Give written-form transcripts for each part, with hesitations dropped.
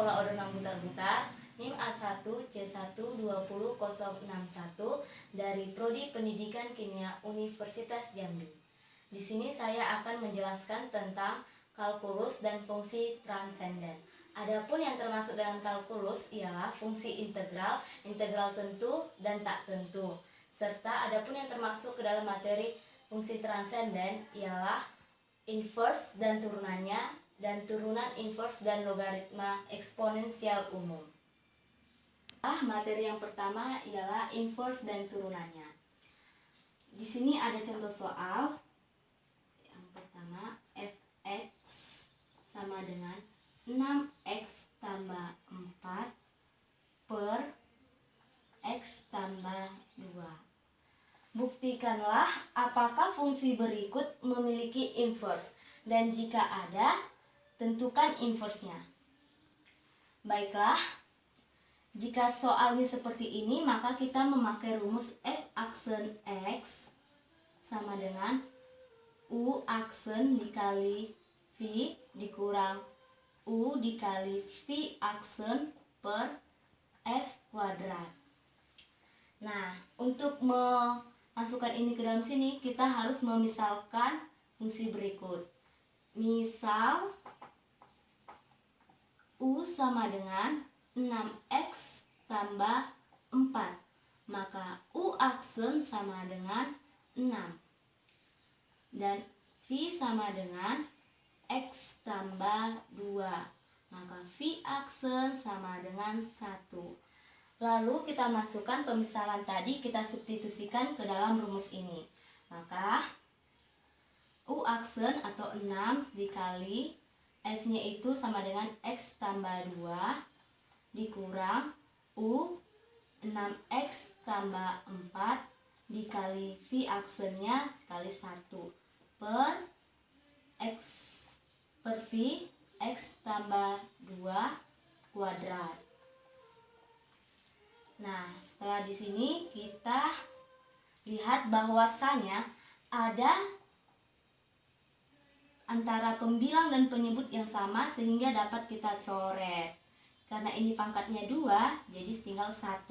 Sekolah Odongan Butar-Butar, NIM A1C1200061 dari Prodi Pendidikan Kimia Universitas Jambi. Di sini saya akan menjelaskan tentang kalkulus dan fungsi transenden. Adapun yang termasuk dalam kalkulus ialah fungsi integral, integral tentu dan tak tentu. Serta adapun yang termasuk ke dalam materi fungsi transenden ialah inverse dan turunannya, dan turunan inverse dan logaritma eksponensial umum. Materi yang pertama ialah inverse dan turunannya. Di sini ada contoh soal. Yang pertama, fx sama dengan 6x tambah 4 per x tambah 2. Buktikanlah apakah fungsi berikut memiliki inverse, dan jika ada, tentukan inverse-nya. Baiklah, jika soalnya seperti ini, maka kita memakai rumus f aksen x sama dengan u aksen dikali v dikurang u dikali v aksen per f kuadrat. Nah, untuk memasukkan ini ke dalam sini, kita harus memisalkan fungsi berikut. Misal u sama dengan 6x tambah 4, maka u aksen sama dengan 6 dan v sama dengan x tambah 2, maka v aksen sama dengan 1. Lalu kita masukkan pemisalan tadi, kita substitusikan ke dalam rumus ini. Maka u aksen atau 6 dikali f-nya itu sama dengan x tambah 2 dikurang u 6x tambah 4 dikali v aksennya kali 1 per x per v x tambah 2 kuadrat. Nah, setelah di sini kita lihat bahwasanya ada antara pembilang dan penyebut yang sama sehingga dapat kita coret. Karena ini pangkatnya 2, jadi tinggal 1.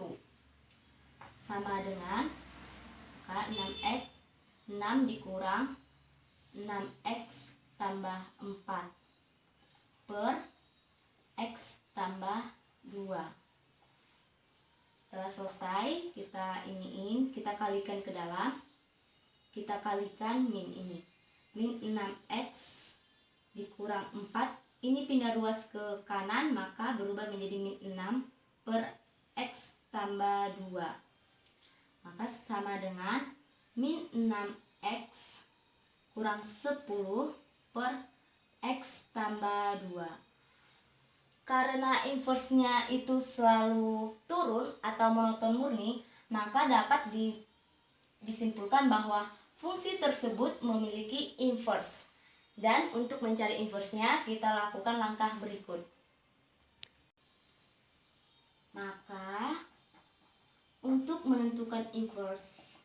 Sama dengan 6x 6 dikurang 6x tambah 4 per x tambah 2. Setelah selesai, kita kita kalikan ke dalam. Kita kalikan min ini. Min 6x dikurang 4, ini pindah ruas ke kanan, maka berubah menjadi min 6 per x tambah 2. Maka sama dengan min 6x kurang 10 per x tambah 2. Karena inverse-nya itu selalu turun atau monoton murni, maka dapat disimpulkan bahwa fungsi tersebut memiliki inverse. Dan untuk mencari inverse-nya, kita lakukan langkah berikut. Maka, untuk menentukan inverse,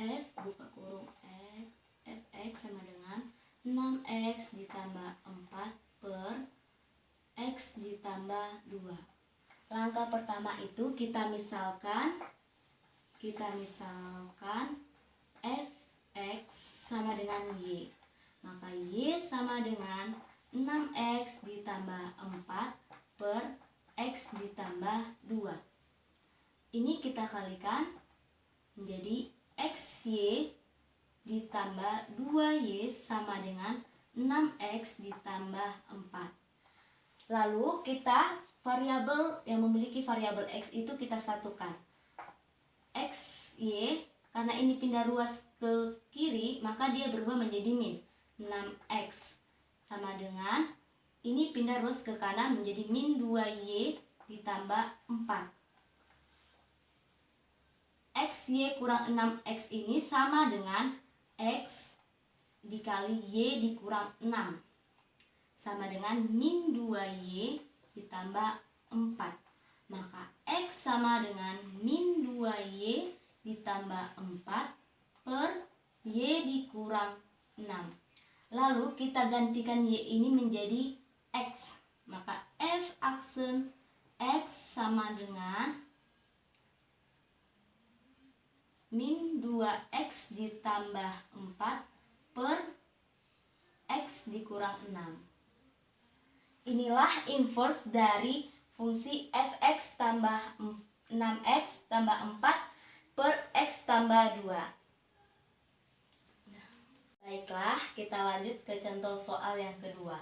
f buka kurung fx sama dengan 6x ditambah 4 per x ditambah 2. Langkah pertama itu kita misalkan fx sama dengan y. Maka y sama dengan 6x ditambah 4 per x ditambah 2. Ini kita kalikan menjadi xy ditambah 2y sama dengan 6x ditambah 4. Lalu kita variabel yang memiliki variabel x itu kita satukan. Xy, karena ini pindah ruas ke kiri, maka dia berubah menjadi min 6x sama dengan ini pindah ruas ke kanan menjadi min 2y ditambah 4. Xy kurang 6x ini sama dengan x dikali y dikurang 6 sama dengan min 2y ditambah 4. Maka x sama dengan min 2y ditambah 4 per Y dikurang 6. Lalu kita gantikan Y ini menjadi X. Maka F aksen X sama dengan min 2X ditambah 4 per X dikurang 6. Inilah inverse dari fungsi fx tambah 6x tambah 4 per x tambah 2. Baiklah, kita lanjut ke contoh soal yang kedua.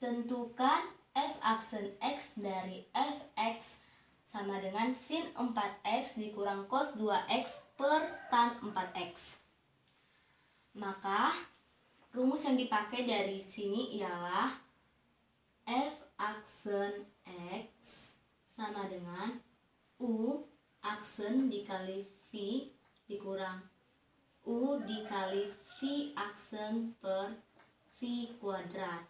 Tentukan f aksen x dari fx sama dengan sin 4x dikurang cos 2x per tan 4x. Maka rumus yang dipakai dari sini ialah f aksen x sama dengan u aksen dikali v dikurang u dikali v aksen per v kuadrat.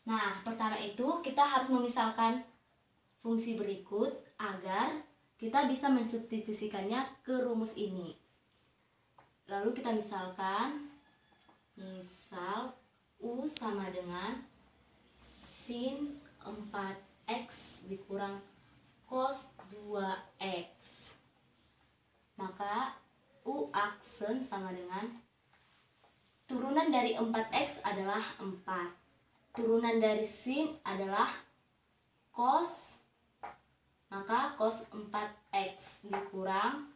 Nah, pertama itu kita harus memisalkan fungsi berikut agar kita bisa mensubstitusikannya ke rumus ini. Lalu kita misalkan, misal u sama dengan sin 4x dikurang cos 2x. Maka u aksen sama dengan turunan dari 4x adalah 4. Turunan dari sin adalah cos. Maka cos 4x dikurang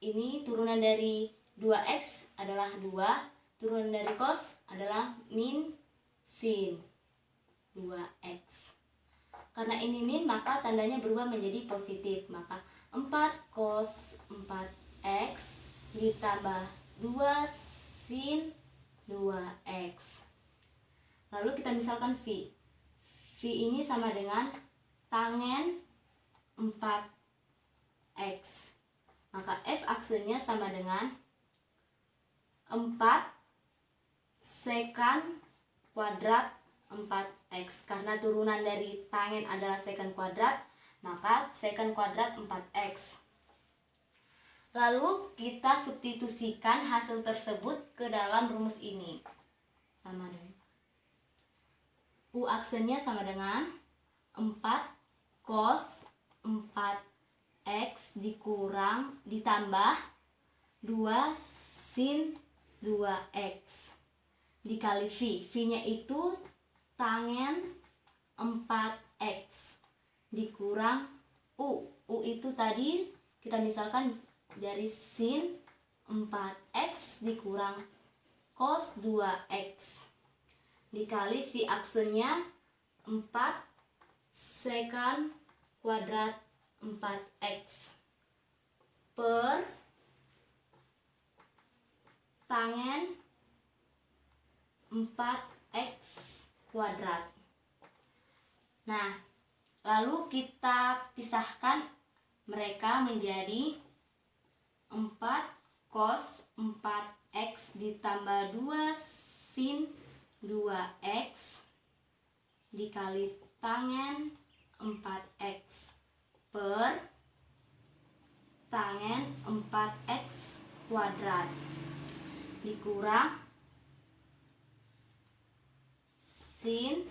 ini turunan dari 2x adalah 2, turunan dari cos adalah min sin 2x. Karena ini min maka tandanya berubah menjadi positif. Maka 4 cos 4x ditambah 2 sin 2x. Lalu kita misalkan v. V ini sama dengan tangen 4x. Maka f aksennya sama dengan 4 sekan kuadrat 4x. Karena turunan dari tangen adalah sekan kuadrat, maka sekan kuadrat 4x. Lalu kita substitusikan hasil tersebut ke dalam rumus ini. Sama dengan u aksennya sama dengan 4 cos 4x ditambah 2 sin 2x dikali v. V-nya itu tangen 4x dikurang u. U itu tadi kita misalkan dari sin 4x dikurang cos 2x dikali v aksennya 4 sekan kuadrat 4x per tangen 4x kuadrat. Nah, lalu kita pisahkan mereka menjadi 4 cos 4x ditambah 2 sin 2x dikali tangen 4x per tangen 4x kuadrat dikurang sin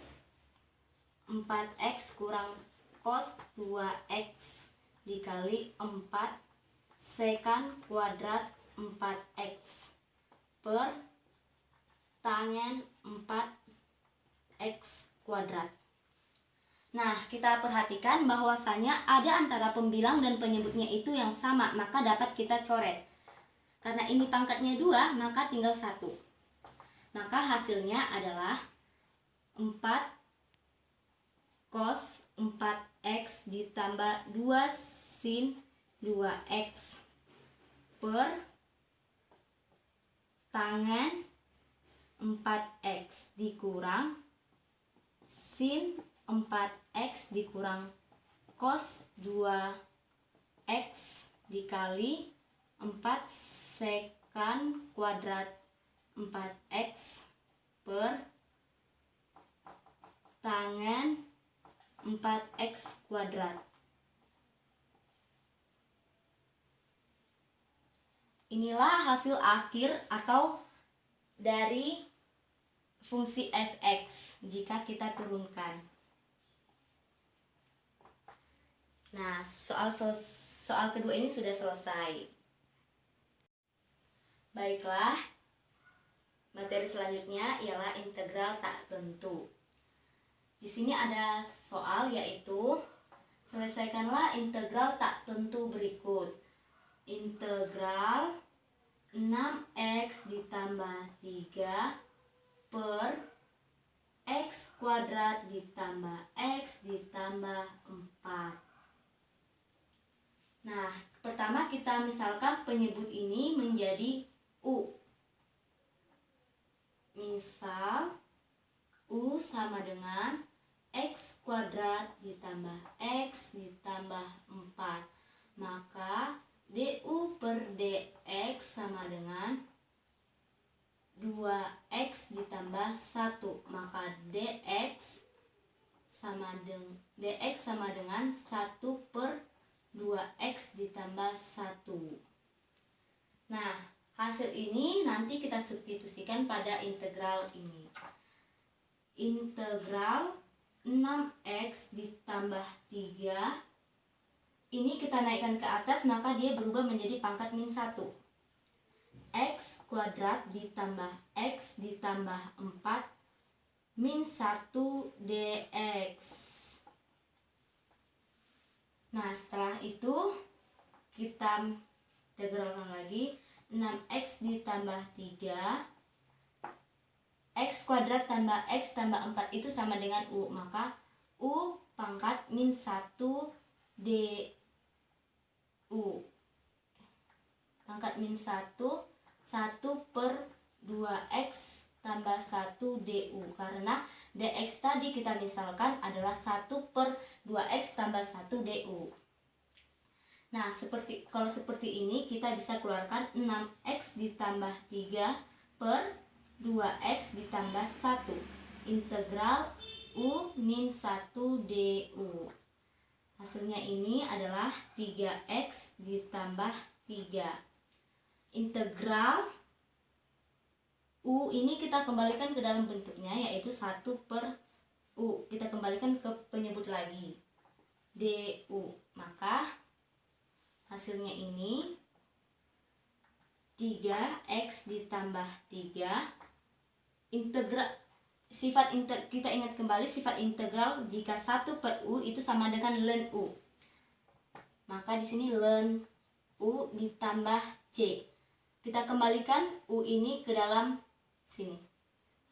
4x kurang cos 2x dikali 4 sekan kuadrat 4x per tangen 4x kuadrat. Nah, kita perhatikan bahwasanya ada antara pembilang dan penyebutnya itu yang sama, maka dapat kita coret. Karena ini pangkatnya 2, maka tinggal 1. Maka hasilnya adalah 4 cos 4x ditambah 2 sin 2x per tangen 4x dikurang sin 4x dikurang cos 2x dikali 4 sekan kuadrat 4x per tangen 4x kuadrat Inilah hasil akhir atau dari fungsi f(x) jika kita turunkan. Nah, soal kedua ini sudah selesai. Baiklah, materi selanjutnya ialah integral tak tentu. Di sini ada soal yaitu selesaikanlah integral tak tentu berikut. Integral 6x ditambah 3 per x kuadrat ditambah x ditambah 4. Nah, pertama kita misalkan penyebut ini menjadi U. Misal U sama dengan x kuadrat ditambah x ditambah 4. Maka du per dx sama dengan 2x ditambah 1. Maka dx sama dengan 1 per 2x ditambah 1. Nah, hasil ini nanti kita substitusikan pada integral ini. Integral 6x ditambah 3. Ini kita naikkan ke atas, maka dia berubah menjadi pangkat min 1. X kuadrat ditambah x ditambah 4 min 1 dx. Nah, setelah itu kita integralkan lagi. 6x ditambah 3 x kuadrat tambah x tambah 4 itu sama dengan u. Maka u pangkat min 1 du. Pangkat min 1 per 2x tambah 1 du. Karena dx tadi kita misalkan adalah 1 per 2x tambah 1 du. Nah, kalau seperti ini kita bisa keluarkan 6x ditambah 3 per 2x ditambah 1. Integral u min 1 du. Hasilnya ini adalah 3x ditambah 3. Integral u ini kita kembalikan ke dalam bentuknya, yaitu 1 per u. Kita kembalikan ke penyebut lagi, du. Maka hasilnya ini 3x ditambah 3. Kita ingat kembali sifat integral jika 1 per u itu sama dengan ln u. Maka di sini ln u ditambah c. Kita kembalikan u ini ke dalam sini.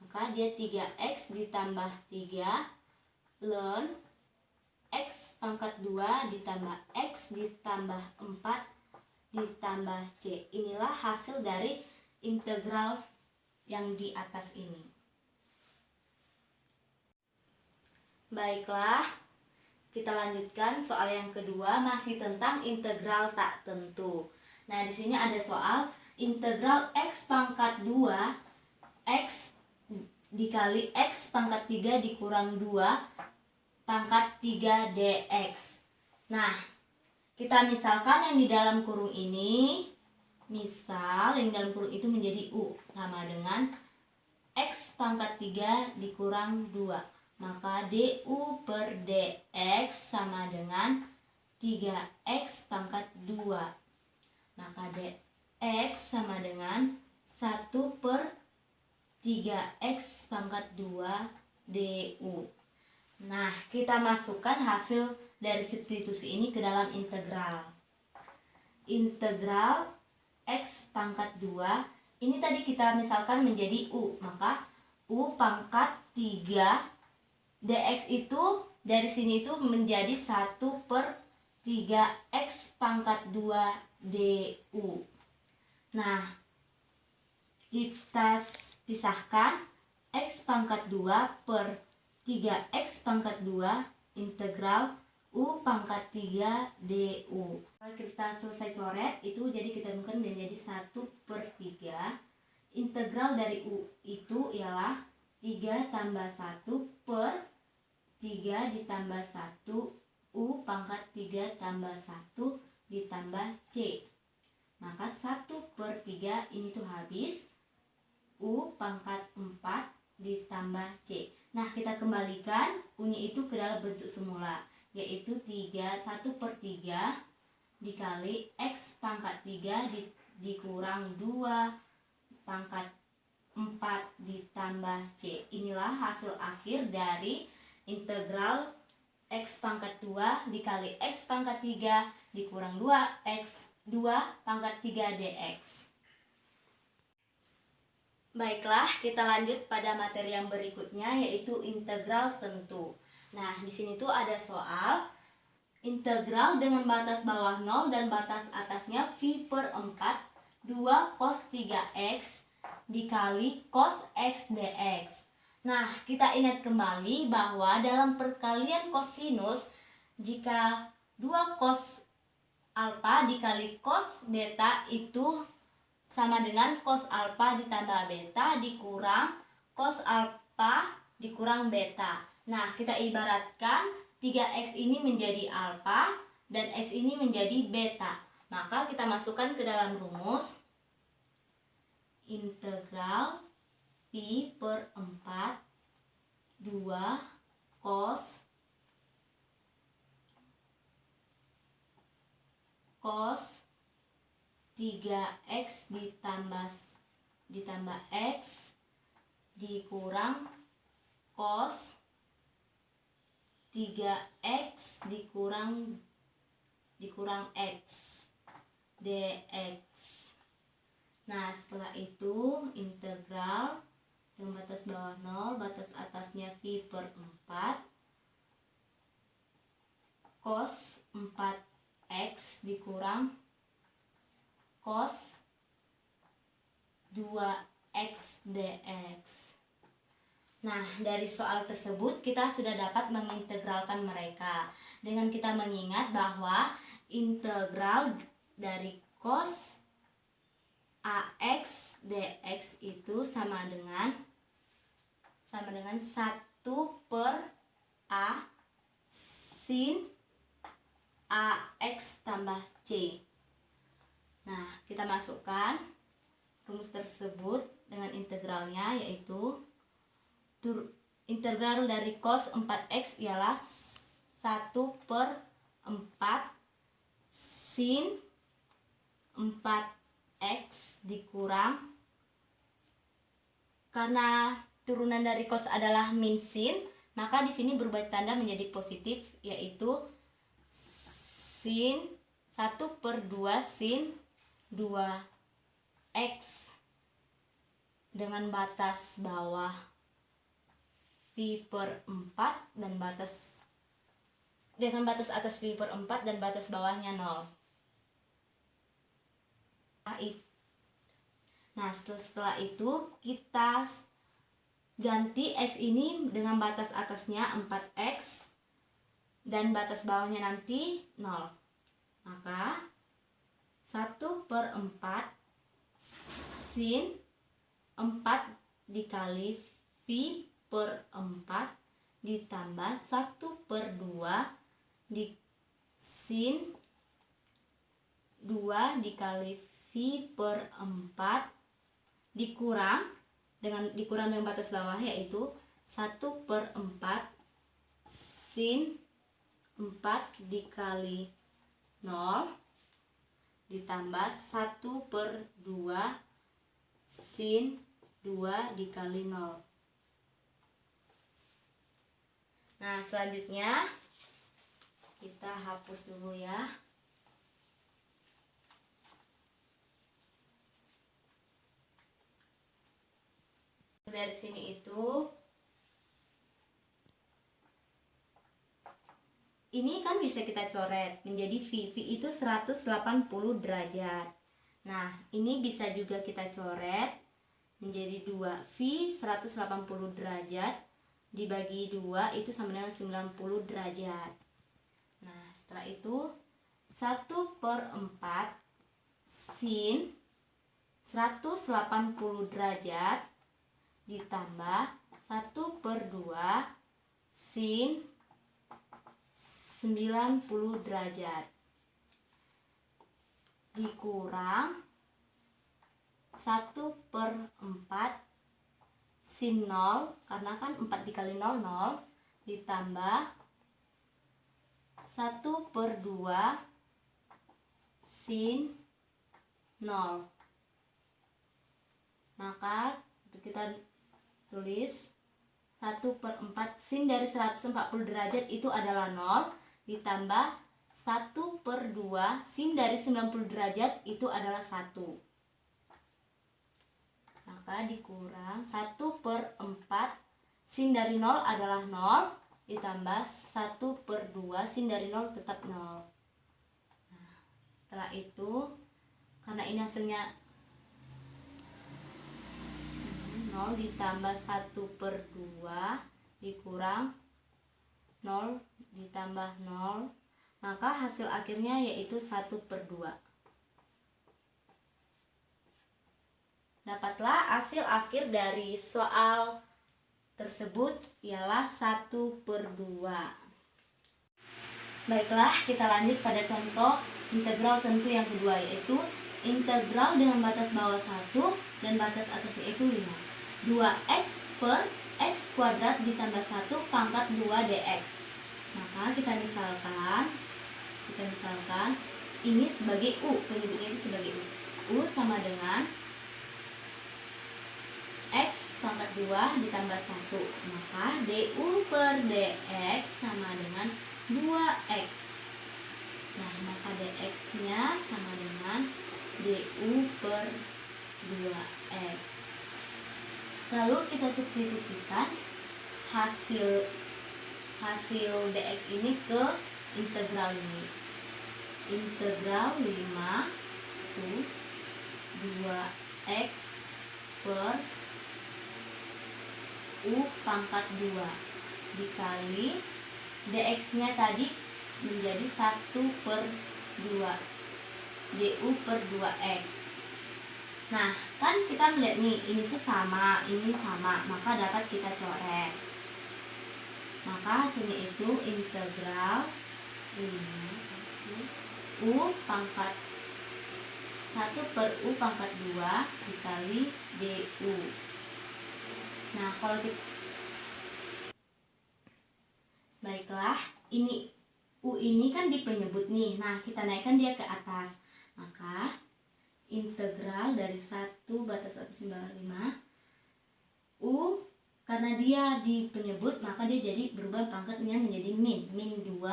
Maka dia 3x ditambah 3 ln x pangkat 2 ditambah x ditambah 4 ditambah c. Inilah hasil dari integral yang di atas ini. Baiklah, kita lanjutkan soal yang kedua, masih tentang integral tak tentu. Nah, di sini ada soal integral x pangkat 2 x dikali x pangkat 3 dikurang 2 pangkat 3 dx. Nah, kita misalkan yang di dalam kurung ini, misal yang di dalam kurung itu menjadi u sama dengan x pangkat 3 dikurang 2. Maka du per dx sama dengan 3x pangkat 2. Maka dx sama dengan 1 per 3x pangkat 2 du. Nah, kita masukkan hasil dari substitusi ini ke dalam integral. Integral x pangkat 2, ini tadi kita misalkan menjadi u. Maka u pangkat 3 dx itu dari sini itu menjadi 1 per 3x pangkat 2 du. Nah, kita pisahkan x pangkat 2 per 3x pangkat 2 integral u pangkat 3 du. Kalau kita selesai coret itu, jadi kita gunakan menjadi 1 per 3. Integral dari u itu ialah 3 tambah 1 per 3 ditambah 1 u pangkat 3 tambah 1 ditambah c. Maka 1/3 ini tuh habis. U pangkat 4 ditambah C. Nah, kita kembalikan U-nya itu ke dalam bentuk semula, yaitu 1/3 dikali X pangkat 3 dikurang 2 pangkat 4 ditambah C. Inilah hasil akhir dari integral X pangkat 2 dikali X pangkat 3 dikurang 2X 2 pangkat 3 dx. Baiklah, kita lanjut pada materi yang berikutnya, yaitu integral tentu. Nah, di sini tuh ada soal integral dengan batas bawah 0 dan batas atasnya V/4 2 cos 3x dikali cos x dx. Nah, kita ingat kembali bahwa dalam perkalian kosinus, jika 2 cos alfa dikali cos beta itu sama dengan cos alfa ditambah beta dikurang cos alfa dikurang beta. Nah, kita ibaratkan 3x ini menjadi alfa dan x ini menjadi beta. Maka kita masukkan ke dalam rumus integral Pi/4 2 cos 3x ditambah x dikurang cos 3x dikurang x dx. Nah, setelah itu integral dengan batas bawah 0, batas atasnya V/4 cos 4x dikurang cos 2x dx. Nah, dari soal tersebut kita sudah dapat mengintegralkan mereka dengan kita mengingat bahwa integral dari cos ax dx itu sama dengan 1/a sin ax tambah c. Nah, kita masukkan rumus tersebut dengan integralnya, yaitu integral dari cos 4x ialah 1/4 sin 4x dikurang, karena turunan dari cos adalah min sin, maka di sini berubah tanda menjadi positif, yaitu sin 1/2 sin 2x dengan batas bawah V/4 dan batas atas V/4 dan batas bawahnya 0. Nah, setelah itu kita ganti x ini dengan batas atasnya 4x dan batas bawahnya nanti 0. Maka 1/4 sin 4 dikali V/4 ditambah 1/2 di sin 2 dikali V/4 dikurang dengan batas bawah, yaitu 1/4 sin 4 dikali 0 ditambah 1/2 sin 2 dikali 0. Nah, selanjutnya kita hapus dulu ya. Dari sini itu ini kan bisa kita coret menjadi V itu 180 derajat. Nah, ini bisa juga kita coret menjadi 2. V 180 derajat dibagi 2 itu sama dengan 90 derajat. Nah, setelah itu 1/4 sin 180 derajat ditambah 1/2 sin 90 derajat. dikurang 1/4 sin 0, karena kan 4 dikali 0, 0, ditambah 1/2 sin 0. Maka kita tulis 1/4 sin dari 140 derajat itu adalah 0, ditambah 1/2 sin dari 90 derajat itu adalah 1. Maka dikurang 1/4 sin dari 0 adalah 0, ditambah 1/2 sin dari 0 tetap 0. Nah, setelah itu, karena ini hasilnya 0 ditambah 1/2 dikurang 0 ditambah 0, maka hasil akhirnya yaitu 1/2. Dapatlah hasil akhir dari soal tersebut ialah 1/2. Baiklah, kita lanjut pada contoh integral tentu yang kedua, yaitu integral dengan batas bawah 1 dan batas atasnya itu 5. 2x per x kuadrat ditambah 1 pangkat 2 dx. Maka kita misalkan ini sebagai u, penyebutnya itu sebagai u. U sama dengan x pangkat 2 ditambah 1. Maka du per dx sama dengan 2x. Nah, maka dx-nya sama dengan du per 2x. Lalu kita substitusikan hasil dx ini ke integral ini. Integral 5 itu 2x per u pangkat 2 dikali dx-nya tadi menjadi 1/2 du per 2x. Nah, kan kita melihat nih, ini tuh sama, ini sama, maka dapat kita coret. Maka hasilnya itu integral 1 u pangkat 1/u pangkat 2 dikali du. Nah, kalau kita, baiklah, ini u ini kan di penyebut nih. Nah, kita naikkan dia ke atas. Maka integral dari 1 batas atas bawah 5 u, karena dia di penyebut maka dia jadi berubah pangkatnya menjadi min 2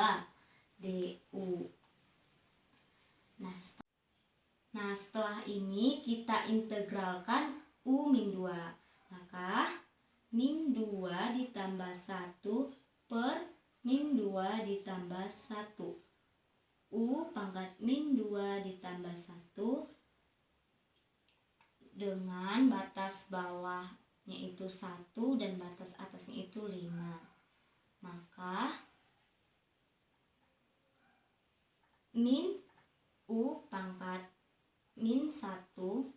du. Nah, setelah ini kita integralkan u min 2. Maka min 2 ditambah 1 per min 2 ditambah 1. U pangkat min 2 ditambah 1 dengan batas bawahnya itu 1 dan batas atasnya itu 5. Maka min u pangkat min 1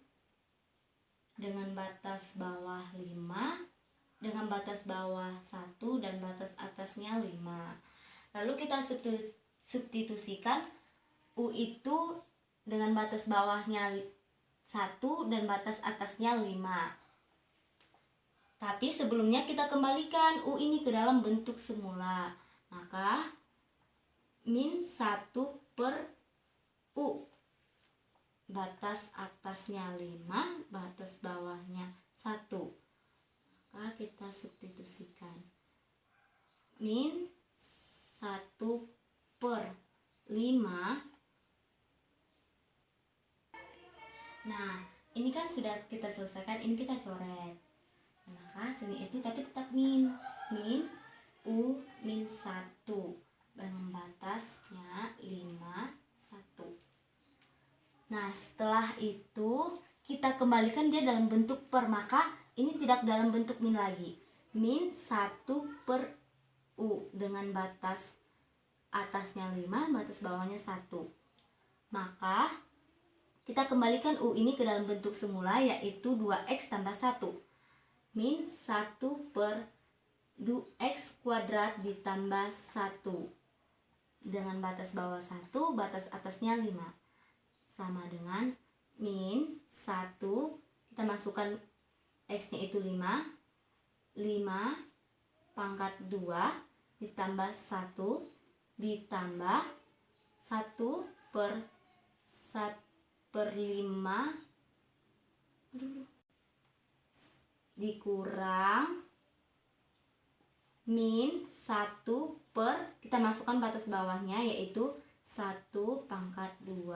dengan batas bawah 5 dengan batas bawah 1 dan batas atasnya 5. Lalu kita substitusikan u itu dengan batas bawahnya 1 dan batas atasnya 5. Tapi sebelumnya kita kembalikan u ini ke dalam bentuk semula. Maka min 1 per u, batas atasnya 5, batas bawahnya 1. Maka kita substitusikan min 1 per 5. Nah, ini kan sudah kita selesaikan, ini kita coret. Maka hasilnya itu tapi tetap min u min 1 dengan batasnya 5, 1. Nah, setelah itu kita kembalikan dia dalam bentuk per, maka ini tidak dalam bentuk min lagi. Min 1 per u dengan batas atasnya 5, batas bawahnya 1. Maka kita kembalikan u ini ke dalam bentuk semula, yaitu 2x tambah 1. Min 1 per 2x kuadrat ditambah 1 dengan batas bawah 1, batas atasnya 5. sama dengan min 1, kita masukkan X-nya itu 5 pangkat 2 ditambah 1 ditambah 1 per 5 dikurang min 1 per, kita masukkan batas bawahnya yaitu 1 pangkat 2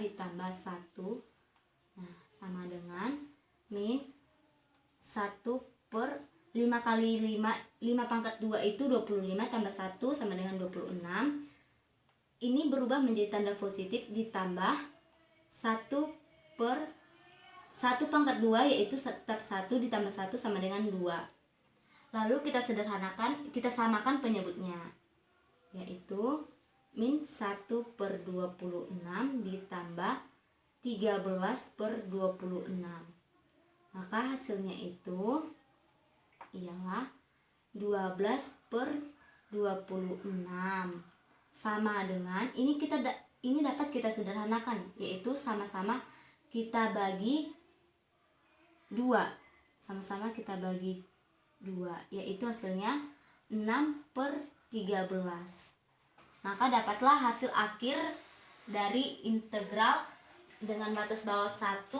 ditambah 1, nah sama dengan min 1 per 5 kali 5 pangkat 2 itu 25 tambah 1 sama dengan 26. Ini berubah menjadi tanda positif ditambah 1 per 1 pangkat 2 yaitu tetap 1 ditambah 1 sama dengan 2. Lalu kita sederhanakan, kita samakan penyebutnya, yaitu min 1 per 26 ditambah 13 per 26. Maka hasilnya itu ialah 12 per 26 sama dengan, ini dapat kita sederhanakan, yaitu sama-sama kita bagi 2, sama-sama kita bagi 2, yaitu hasilnya 6 per 13. Maka dapatlah hasil akhir dari integral dengan batas bawah 1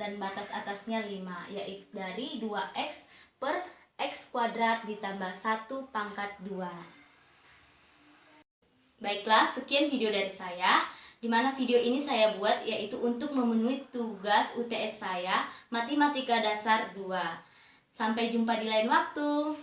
dan batas atasnya 5, yaitu dari 2x per x kuadrat ditambah 1 pangkat 2. Baiklah, sekian video dari saya, di mana video ini saya buat yaitu untuk memenuhi tugas UTS saya Matematika Dasar 2. Sampai jumpa di lain waktu.